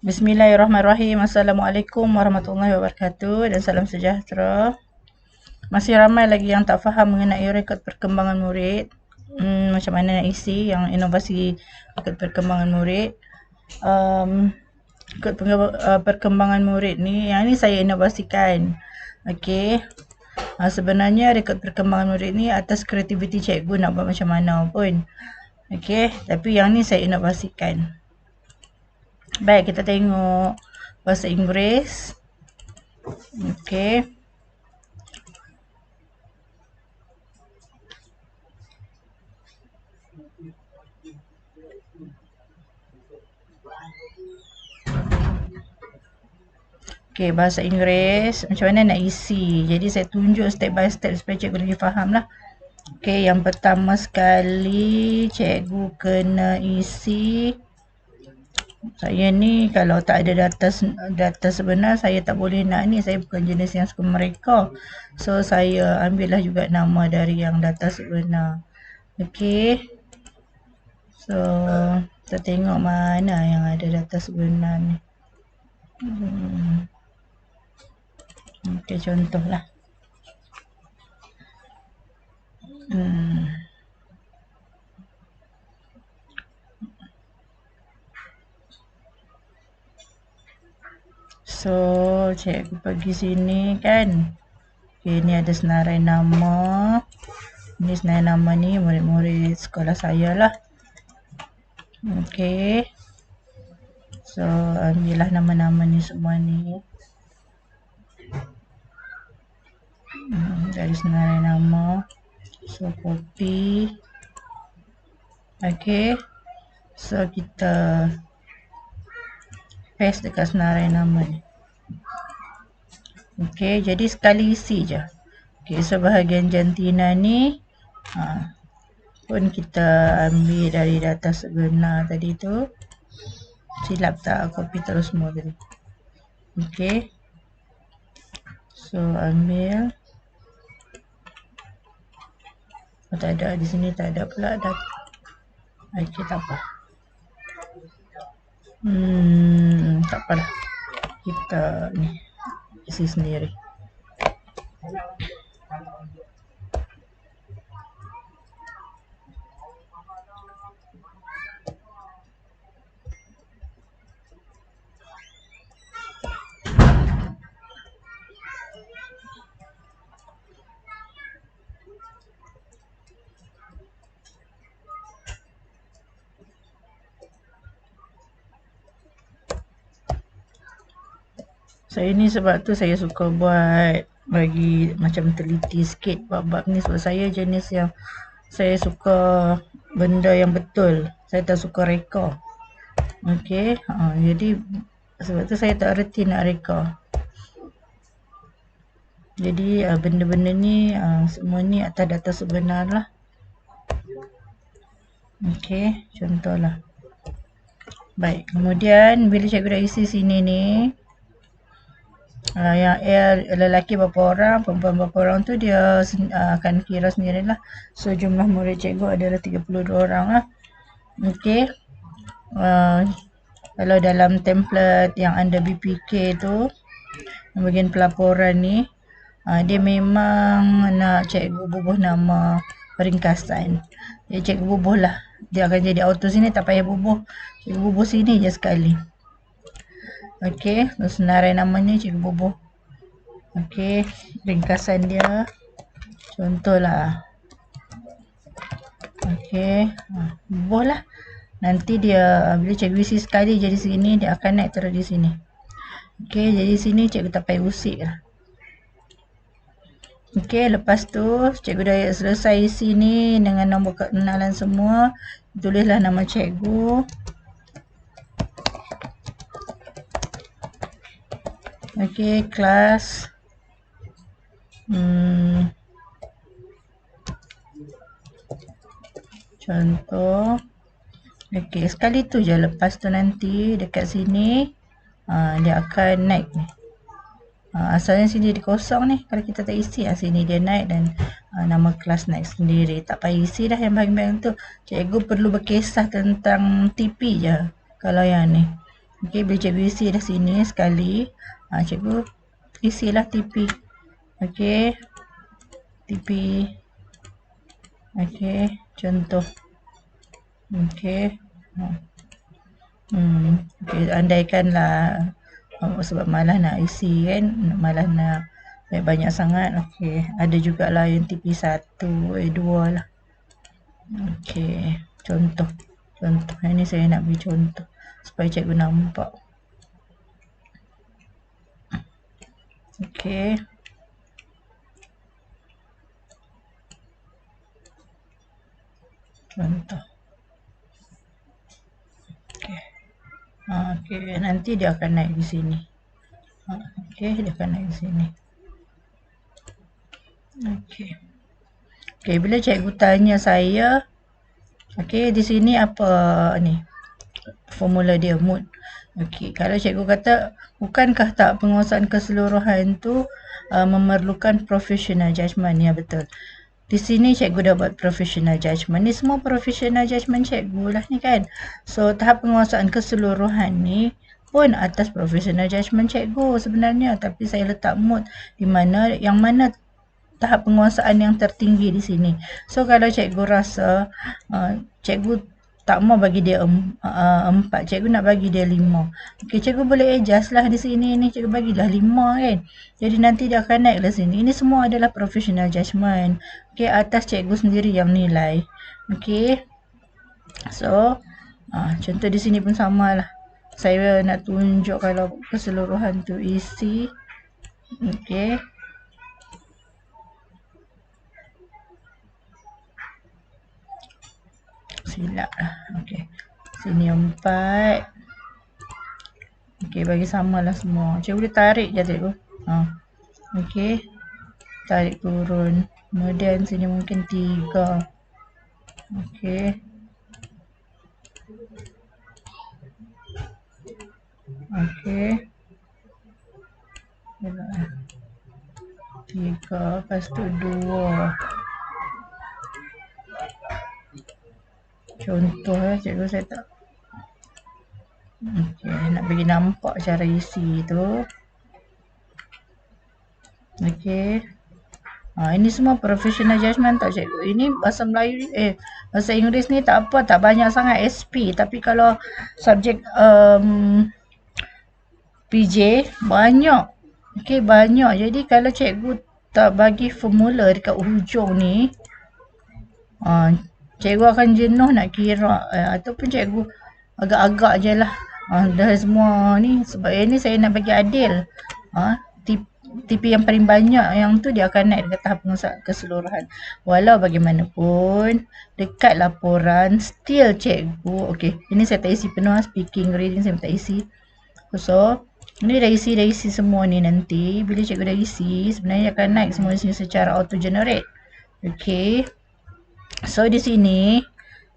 Bismillahirrahmanirrahim. Assalamualaikum warahmatullahi wabarakatuh dan salam sejahtera. Masih ramai lagi yang tak faham mengenai rekod perkembangan murid. Macam mana nak isi yang inovasi rekod perkembangan murid. Rekod perkembangan murid ni, yang ni saya inovasikan. Okey. Sebenarnya rekod perkembangan murid ni atas kreativiti cikgu nak buat macam mana pun. Okey, tapi yang ni saya inovasikan. Baik, kita tengok bahasa Inggeris. Okey. Okey, bahasa Inggeris. Macam mana nak isi. Jadi saya tunjuk step by step supaya cikgu lebih faham lah. Okey, yang pertama sekali cikgu kena isi. Saya ni kalau tak ada data sebenar, saya tak boleh nak ni. Saya bukan jenis yang suka mereka. So, saya ambil lah juga nama dari yang data sebenar. Okey. So, kita tengok mana yang ada data sebenar ni. Okey, contohlah. So, cikgu pergi sini kan. Okey, ni ada senarai nama. Ni senarai nama ni murid-murid sekolah saya lah. Okey. So, ambillah nama-nama ni semua ni. Dari senarai nama. So, copy. Okey. So, kita paste dekat senarai nama ni. Okey, jadi sekali isi je. Okey, so bahagian jantina ni pun kita ambil dari data sebenar tadi tu. Silap tak copy terus semua tadi. Okey. So, ambil. Oh, tak ada di sini, tak ada pula data. Okey, tak apa. Tak apalah. Kita ni isi sendiri. Saya ni sebab tu saya suka buat bagi macam teliti sikit bab-bab ni sebab saya jenis yang saya suka benda yang betul. Saya tak suka reka. Okey, jadi sebab tu saya tak reti nak reka. Jadi benda-benda ni semua ni atas data sebenar lah. Okey, contohlah. Baik, kemudian bila cikgu dah isi sini ni, yang lelaki berapa orang, perempuan berapa orang tu dia akan kira sendirilah. So, jumlah murid cikgu adalah 32 orang lah. Okey. Kalau dalam template yang under BPK tu, bahagian pelaporan ni, dia memang nak cikgu bubuh nama peringkasan. Jadi cikgu bubuh lah. Dia akan jadi auto sini, tak payah bubuh. Cikgu bubuh sini je sekali. Okey, senarai namanya cikgu bubuh. Okey, ringkasan dia. Contohlah. Okey, bubuh lah. Nanti dia bila cikgu isi sekali jadi sini, dia akan naik terus di sini. Okey, jadi sini cikgu tak payah usik lah. Okey, lepas tu cikgu dah selesai isi ni dengan nombor kenalan semua. Tulislah nama cikgu. Okey, kelas. Contoh. Okey, sekali tu je. Lepas tu nanti dekat sini dia akan naik ni. Asalnya sini dia kosong ni. Kalau kita tak isi, sini dia naik dan nama kelas naik sendiri. Tak payah isi dah yang bahagian tu. Cikgu perlu berkisah tentang TP je. Kalau yang ni. Okey, bila cikgu isi dah sini sekali, cikgu isilah TP. Okey, TP. Okey, contoh. Okey. Okey, andaikanlah sebab malas nak isi kan, malas nak banyak sangat. Okey, ada jugalah yang TP1, 2 lah. Okey, contoh. Ini saya nak beri contoh supaya cikgu nampak. Okey. Contoh. Okey. Okey, nanti dia akan naik di sini. Okey, dia akan naik di sini. Okey. Okey, bila cikgu tanya saya, okey, di sini apa ni? Formula dia, mood. Okey, kalau cikgu kata, bukankah tak penguasaan keseluruhan tu memerlukan professional judgement? Ya, betul. Di sini cikgu dah buat professional judgement. Ni semua professional judgement cikgu lah ni kan. So, tahap penguasaan keseluruhan ni pun atas professional judgement cikgu sebenarnya. Tapi saya letak mood di mana, yang mana tahap penguasaan yang tertinggi di sini. So, kalau cikgu rasa cikgu tak mau bagi dia 4, cikgu nak bagi dia 5. Okey, cikgu boleh adjust lah di sini ni, cikgu bagilah 5 kan. Jadi nanti dia akan naik lah sini. Ini semua adalah professional judgement. Okey, atas cikgu sendiri yang nilai. Okey. So, contoh di sini pun samalah. Saya nak tunjuk kalau keseluruhan tu isi. Okey. Silap lah. Okey. Sini 4. Okey, bagi samalah semua. Cikgu boleh tarik je cikgu. Okey. Tarik turun. Kemudian sini mungkin 3. Okey. Okey. 3, lepas tu 2. Contoh cikgu saya tak. Okey, nak bagi nampak cara isi tu. Okey. Ini semua professional judgement tak cikgu. Ini bahasa Melayu, bahasa Inggeris ni tak apa, tak banyak sangat SP. Tapi kalau subjek PJ, banyak. Okey, banyak. Jadi kalau cikgu tak bagi formula dekat hujung ni, cikgu akan jenuh nak kira. Ataupun cikgu agak-agak je lah. Dah semua ni. Sebab yang ni saya nak bagi adil. TP yang paling banyak yang tu dia akan naik dekat tahap penguasaan keseluruhan. Walau bagaimanapun, dekat laporan, still cikgu. Okey, ini saya tak isi penuh. Speaking, reading saya tak isi. So, ini dah isi semua ni nanti. Bila cikgu dah isi, sebenarnya akan naik semua di sini secara auto generate. Okey. So, di sini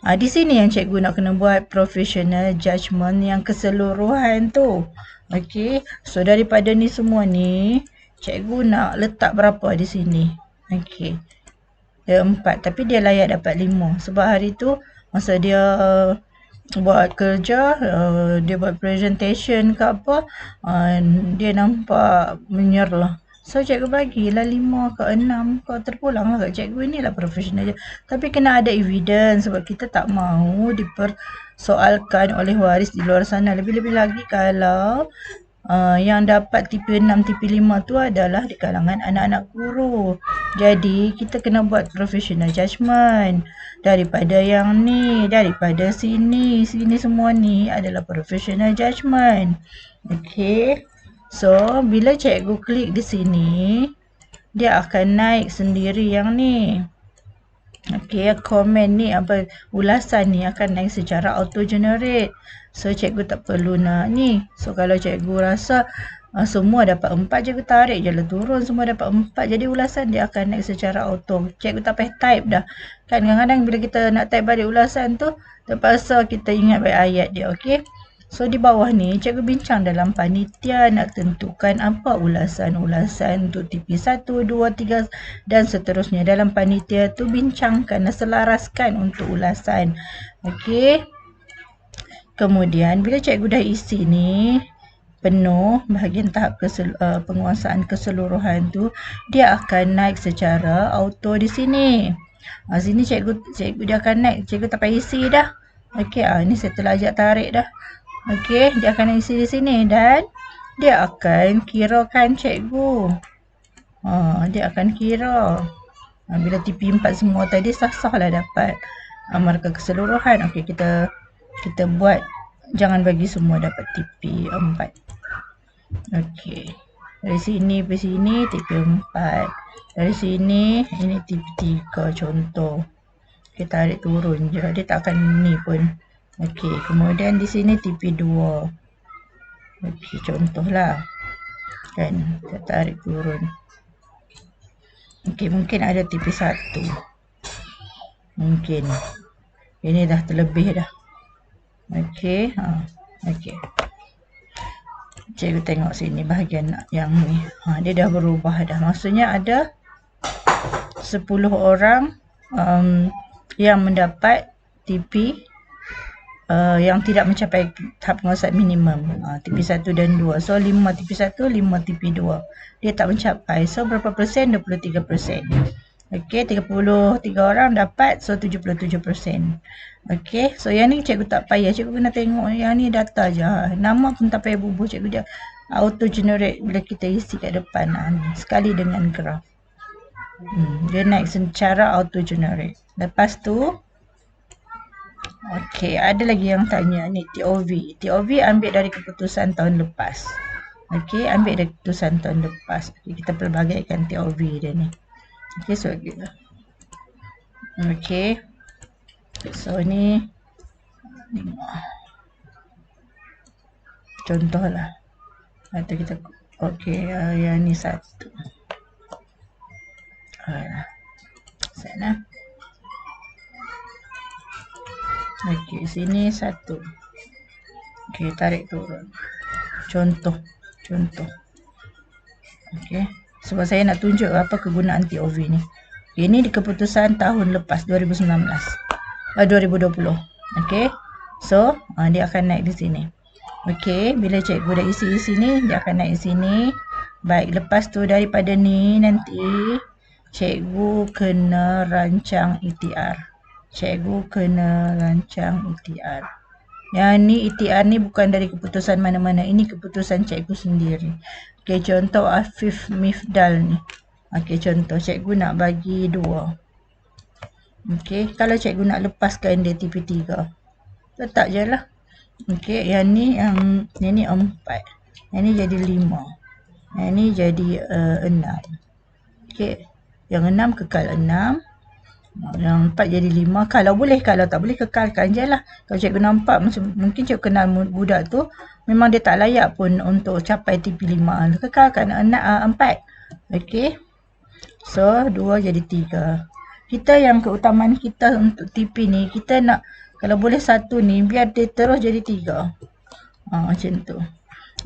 yang cikgu nak kena buat professional judgement yang keseluruhan tu. Okey. So, daripada ni semua ni, cikgu nak letak berapa di sini? Okey. Dia 4. Tapi dia layak dapat 5. Sebab hari tu, masa dia buat kerja, dia buat presentation ke apa, dia nampak menyerlah. So, cikgu bagilah 5 ke 6 ke, terpulang lah kat cikgu. Inilah profesional je. Tapi kena ada evidence sebab kita tak mahu dipersoalkan oleh waris di luar sana. Lebih-lebih lagi kalau yang dapat TP 6, TP 5 tu adalah di kalangan anak-anak guru. Jadi, kita kena buat professional judgement. Daripada yang ni, daripada sini semua ni adalah professional judgement. Okey. So, bila cikgu klik di sini, dia akan naik sendiri yang ni. Okey, komen ni, ulasan ni akan naik secara auto generate. So, cikgu tak perlu nak ni. So, kalau cikgu rasa semua dapat 4, cikgu tarik je lah turun. Semua dapat 4. Jadi, ulasan dia akan naik secara auto. Cikgu tak payah type dah. Kan kadang-kadang bila kita nak type balik ulasan tu, terpaksa kita ingat baik ayat dia. Okey. So, di bawah ni, cikgu bincang dalam panitia nak tentukan apa ulasan-ulasan untuk TP1, 2, 3 dan seterusnya. Dalam panitia tu bincangkan dan selaraskan untuk ulasan. Okey. Kemudian bila cikgu dah isi ni penuh bahagian tahap penguasaan keseluruhan tu, dia akan naik secara auto di sini. Sini cikgu dia akan naik, cikgu tak payah isi dah. Okey, ni saya telah ajak tarik dah. Okey, dia akan isi di sini dan dia akan kirakan cikgu. Dia akan kira. Bila TP4 semua tadi sah-sah lah dapat markah keseluruhan. Okey, kita buat, jangan bagi semua dapat TP4. Okey. Dari sini ke sini TP4. Dari sini ini TP3 contoh. Kita tarik turun je. Dia tak akan ni pun. Okey, kemudian di sini TP2. Okey, contohlah. Kan, kita tarik turun. Okey, mungkin ada TP1. Mungkin. Ini dah terlebih dah. Okey, okey. Cikgu tengok sini bahagian yang ni. Dia dah berubah dah. Maksudnya ada 10 orang yang mendapat TP yang tidak mencapai tahap penguasaan minimum. TP1 dan 2. So 5 TP1, 5 TP2. Dia tak mencapai. So berapa persen? 23%. Okey, 33 orang dapat. So 77%. Okey, so yang ni cikgu tak payah. Cikgu kena tengok yang ni data je. Nama pun tak payah bubuh. Cikgu dia auto generate bila kita isi kat depan. Sekali dengan graf. Dia naik secara auto generate. Lepas tu, okey, ada lagi yang tanya ni TOV. TOV ambil dari keputusan tahun lepas. Okey, ambil dari keputusan tahun lepas. Okay, kita pelbagaikan TOV dia ni. Okey, so okey. So ni contoh lah. Atau kita okey, yang ni satu. Sana. Okey, sini satu. Okey, tarik turun. Contoh. Okey. Sebab saya nak tunjuk apa kegunaan TOV ni. Ini di keputusan tahun lepas 2019. 2020. Okey. So, dia akan naik di sini. Okey, bila cikgu dah isi di sini, dia akan naik di sini. Baik, lepas tu daripada ni nanti cikgu kena rancang ETR. Yang ni ETR ni bukan dari keputusan mana-mana. Ini keputusan cikgu sendiri. Okey, contoh Afif Mifdal ni. Okey, contoh cikgu nak bagi 2. Okey, kalau cikgu nak lepaskan dia TP3, letak je lah. Okey, yang ni 4. Yang ni jadi 5. Yang ni jadi 6. Okey, yang 6 kekal 6. Yang 4 jadi 5. Kalau boleh, kalau tak boleh kekalkan je lah. Kalau cikgu nampak mungkin cikgu kenal budak tu, memang dia tak layak pun untuk capai TP5. Kekalkan 4. Okey. So 2 jadi 3. Kita yang keutamaan kita untuk TP ni, kita nak kalau boleh satu ni biar dia terus jadi 3. Macam tu.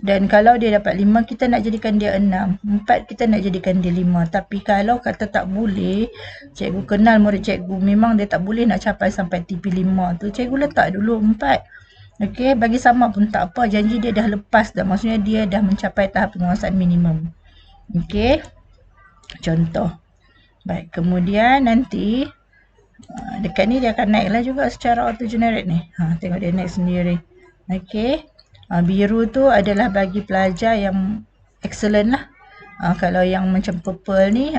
Dan kalau dia dapat 5, kita nak jadikan dia 6. 4 kita nak jadikan dia 5. Tapi kalau kata tak boleh, cikgu kenal murid cikgu, memang dia tak boleh nak capai sampai TP5 tu, cikgu letak dulu 4. Okey, bagi sama pun tak apa, janji dia dah lepas dah. Maksudnya dia dah mencapai tahap penguasaan minimum. Okey. Contoh. Baik, kemudian nanti dekat ni dia akan naiklah juga secara auto generate ni. Tengok dia naik sendiri. Okey. Biru tu adalah bagi pelajar yang excellent lah. Kalau yang macam purple ni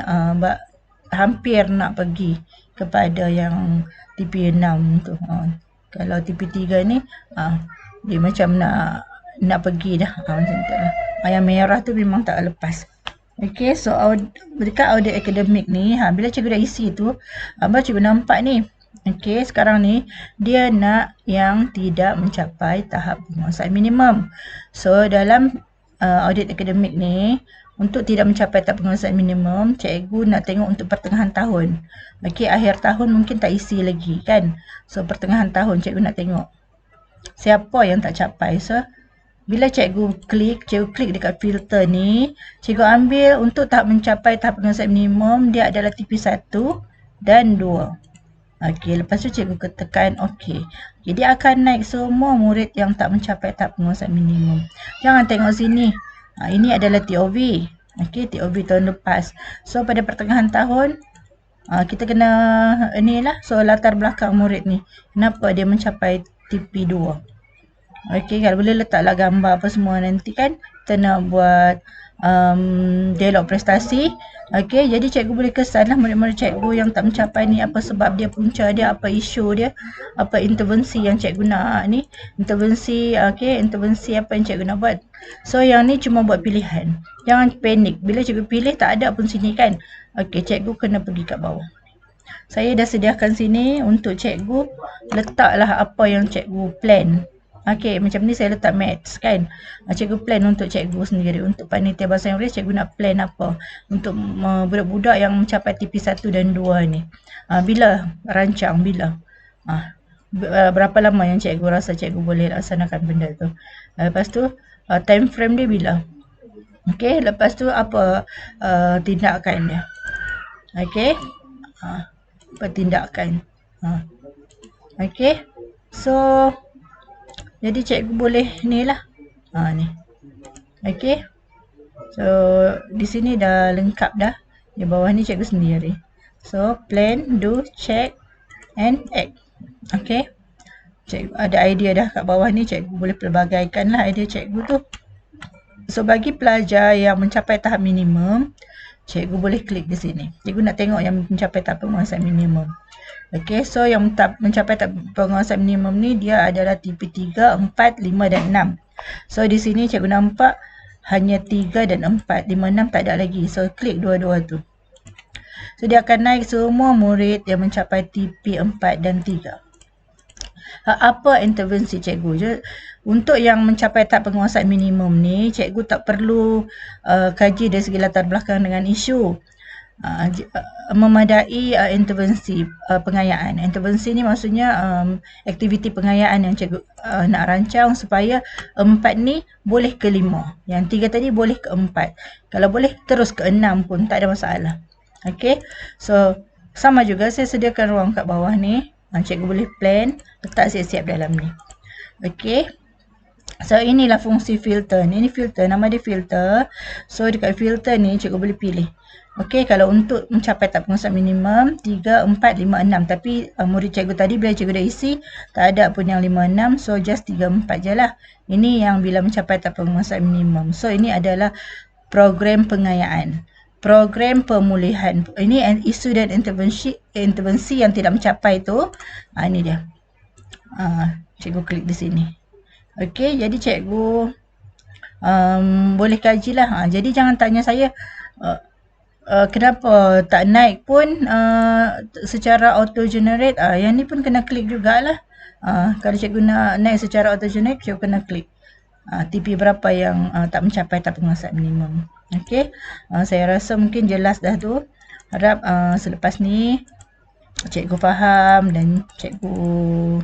hampir nak pergi kepada yang TP6 tu. Kalau TP3 ni dia macam nak pergi dah. Macam tu lah. Yang merah tu memang tak lepas. Okey, so dekat audit akademik ni, bila cikgu dah isi tu, cikgu nampak ni. Okey, sekarang ni dia nak yang tidak mencapai tahap penguasaan minimum. So dalam audit akademik ni, untuk tidak mencapai tahap penguasaan minimum, cikgu nak tengok untuk pertengahan tahun. Okey, akhir tahun mungkin tak isi lagi kan. So pertengahan tahun cikgu nak tengok siapa yang tak capai. So bila cikgu klik dekat filter ni, cikgu ambil untuk tahap mencapai tahap penguasaan minimum, dia adalah TP1 dan 2. Okey, lepas tu cikgu tekan okey. Jadi akan naik semua murid yang tak mencapai tahap penguasaan minimum. Jangan tengok sini. Ini adalah TOV. Okey, TOV tahun lepas. So pada pertengahan tahun kita kena ni lah. So latar belakang murid ni. Kenapa dia mencapai TP2? Okey, kalau boleh letaklah gambar apa semua nanti kan. Kita nak buat dialog prestasi. Okey, jadi cikgu boleh kesanlah murid-murid cikgu yang tak mencapai ni, apa sebab dia, punca dia, apa isu dia, apa intervensi yang cikgu nak ni. Intervensi, okey, intervensi apa yang cikgu nak buat. So yang ni cuma buat pilihan. Jangan panik. Bila cikgu pilih tak ada pun sini kan. Okey, cikgu kena pergi kat bawah. Saya dah sediakan sini untuk cikgu letaklah apa yang cikgu plan. Okey, macam ni saya letak maths kan. Cikgu plan untuk cikgu sendiri. Untuk panitia bahasa Inggeris, cikgu nak plan apa untuk budak-budak yang mencapai TP1 dan 2 ni. Bila rancang, bila. Berapa lama yang cikgu rasa cikgu boleh laksanakan benda tu. Lepas tu, time frame dia bila. Okey, lepas tu apa tindakan dia. Okey. Pertindakan. Okey. So jadi cikgu boleh ni lah. Ni. Okey. So di sini dah lengkap dah. Di bawah ni cikgu sendiri. So plan, do, check and act. Okey. Cikgu ada idea dah kat bawah ni, cikgu boleh pelbagaikan lah idea cikgu tu. So bagi pelajar yang mencapai tahap minimum, cikgu boleh klik di sini. Cikgu nak tengok yang mencapai tahap penguasaan minimum. Okey, so yang mencapai tahap penguasaan minimum ni dia adalah TP3, 4, 5 dan 6. So di sini cikgu nampak hanya 3 dan 4, 5, 6 tak ada lagi. So klik dua-dua tu. So dia akan naik semua murid yang mencapai TP4 dan 3. Apa intervensi cikgu? Untuk yang mencapai tahap penguasaan minimum ni, cikgu tak perlu kaji dari segi latar belakang dengan isu. Memadai intervensi pengayaan. Intervensi ni maksudnya aktiviti pengayaan yang cikgu nak rancang supaya 4 ni boleh ke 5. Yang 3 tadi boleh ke 4. Kalau boleh terus ke 6 pun tak ada masalah. Okey. So sama juga saya sediakan ruang kat bawah ni. Cikgu boleh plan, letak siap-siap dalam ni. Okey. So inilah fungsi filter. Ini filter, nama dia filter. So dekat filter ni cikgu boleh pilih. Okey, kalau untuk mencapai tahap penguasaan minimum 3, 4, 5, 6. Tapi murid cikgu tadi bila cikgu dah isi, tak ada pun yang 5, 6. So just 3, 4 je lah. Ini yang bila mencapai tahap penguasaan minimum. So ini adalah program pengayaan. Program pemulihan. Ini isu dan intervensi yang tidak mencapai tu. Ini dia. Cikgu klik di sini. Okey, jadi cikgu boleh kajilah. Jadi jangan tanya saya kenapa tak naik pun secara auto generate. Yang ni pun kena klik jugalah. Kalau cikgu nak naik secara auto generate, cikgu kena klik TP berapa yang tak mencapai tahap penguasaan minimum. Okey, saya rasa mungkin jelas dah tu. Harap selepas ni cikgu faham dan cikgu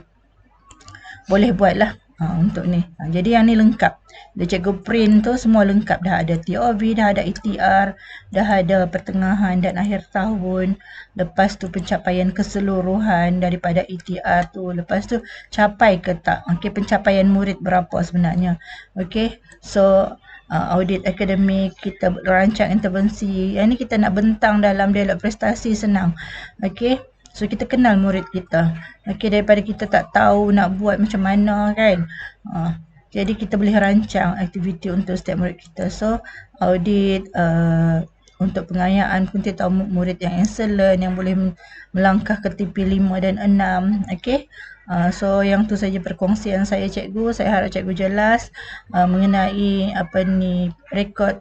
boleh buatlah untuk ni. Jadi yang ni lengkap. Bila cikgu print tu semua lengkap. Dah ada TOV, dah ada ETR, dah ada pertengahan dan akhir tahun. Lepas tu pencapaian keseluruhan daripada ETR tu. Lepas tu capai ke tak. Okey, pencapaian murid berapa sebenarnya. Okey, so audit akademik, kita rancang intervensi. Yang ni kita nak bentang dalam dialog prestasi senang. Okey. So kita kenal murid kita. Okey, daripada kita tak tahu nak buat macam mana kan. Jadi kita boleh rancang aktiviti untuk setiap murid kita. So audit untuk pengayaan pun kita tahu murid yang excellent, yang boleh melangkah ke TP 5 dan 6. Okey. So yang tu saja perkongsian saya cikgu. Saya harap cikgu jelas mengenai rekod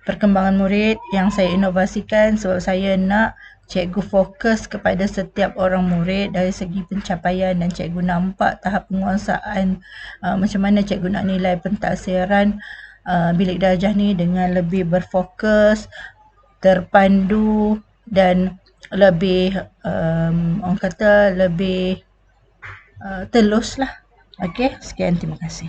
perkembangan murid yang saya inovasikan sebab saya nak cikgu fokus kepada setiap orang murid dari segi pencapaian dan cikgu nampak tahap penguasaan macam mana cikgu nak nilai pentaksiran bilik darjah ni dengan lebih berfokus, terpandu dan lebih orang kata lebih telus lah. Okey, sekian, terima kasih.